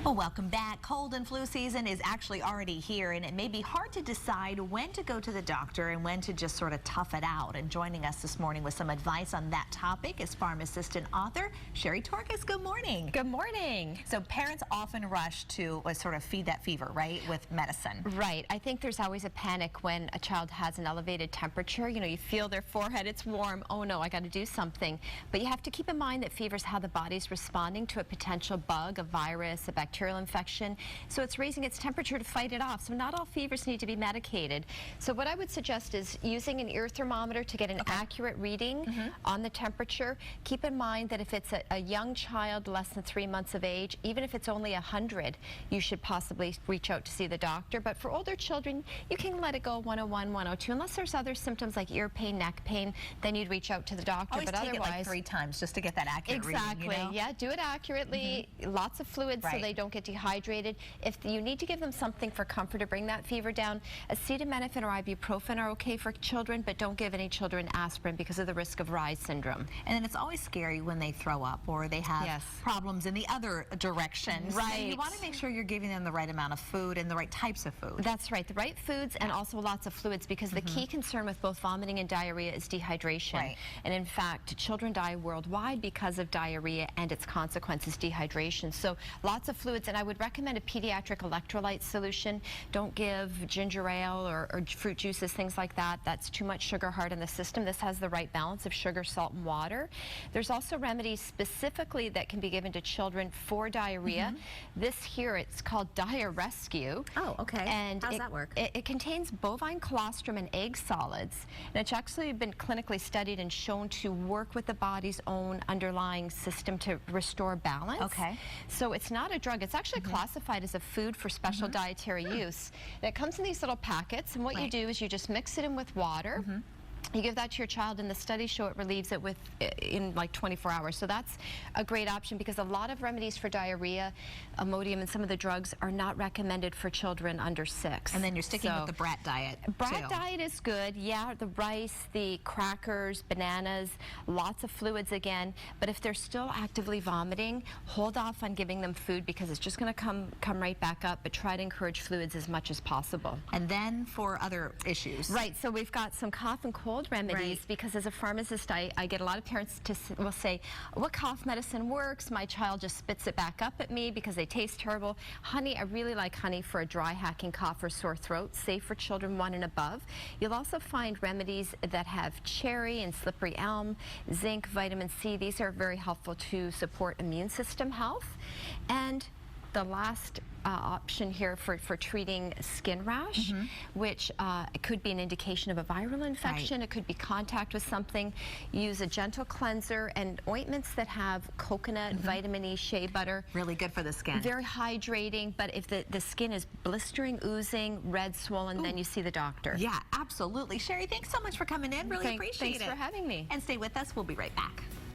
Well, welcome back. Cold and flu season is actually already here, and it may be hard to decide when to go to the doctor and when to just sort of tough it out. And joining us this morning with some advice on that topic is pharmacist and author Sherry Torkos. Good morning. Good morning. So parents often rush to sort of feed that fever, right, with medicine. Right. I think there's always a panic when a child has an elevated temperature. You know, you feel their forehead, it's warm. Oh no, I got to do something. But you have to keep in mind that fever is how the body's responding to a potential bug, a virus, a bacterial infection. So it's raising its temperature to fight it off. So not all fevers need to be medicated. So what I would suggest is using an ear thermometer to get an accurate reading on the temperature. Keep in mind that if it's a young child less than 3 months of age, even if it's only 100, you should possibly reach out to see the doctor. But for older children, you can let it go 101, 102. Unless there's other symptoms like ear pain, neck pain, then you'd reach out to the doctor. Always but take otherwise, it like 3 times just to get that accurate reading, you know? Yeah, do it accurately. Lots of fluids so they don't get dehydrated. If you need to give them something for comfort to bring that fever down, acetaminophen or ibuprofen are okay for children, but don't give any children aspirin because of the risk of Rye's syndrome. And then it's always scary when they throw up or they have problems in the other direction. Right. So you want to make sure you're giving them the right amount of food and the right types of food. That's right, the right foods and also lots of fluids, because the key concern with both vomiting and diarrhea is dehydration. Right. And in fact, children die worldwide because of diarrhea and its consequences, dehydration. So lots of fluids, and I would recommend a pediatric electrolyte solution. Don't give ginger ale or fruit juices, things like that. That's too much sugar hard in the system. This has the right balance of sugar, salt, and water. There's also remedies specifically that can be given to children for diarrhea. This here, it's called Diarescue. Oh, okay. And how does that work? It contains bovine colostrum and egg solids. And it's actually been clinically studied and shown to work with the body's own underlying system to restore balance. Okay. So it's not a drug. It's actually classified as a food for special dietary use. And it comes in these little packets, and what you do is you just mix it in with water. You give that to your child, and the studies show it relieves it in like 24 hours. So that's a great option, because a lot of remedies for diarrhea, Imodium, and some of the drugs are not recommended for children under 6. And then you're sticking with the brat diet. Brat diet is good, yeah, the rice, the crackers, bananas, lots of fluids again. But if they're still actively vomiting, hold off on giving them food, because it's just going to come right back up. But try to encourage fluids as much as possible. And then for other issues. Right, so we've got some cough and cold remedies, because as a pharmacist, I get a lot of parents will say, what cough medicine works? My child just spits it back up at me because they taste terrible. Honey, I really like honey for a dry hacking cough or sore throat, safe for children 1 and above. You'll also find remedies that have cherry and slippery elm, zinc, vitamin C. These are very helpful to support immune system health. And the last option here for treating skin rash, which it could be an indication of a viral infection. It could be contact with something. Use a gentle cleanser and ointments that have coconut, vitamin E, shea butter. Really good for the skin. Very hydrating, but if the skin is blistering, oozing, red, swollen, then you see the doctor. Yeah, absolutely. Sherry, thanks so much for coming in. Really appreciate it. Thanks for having me. And stay with us. We'll be right back.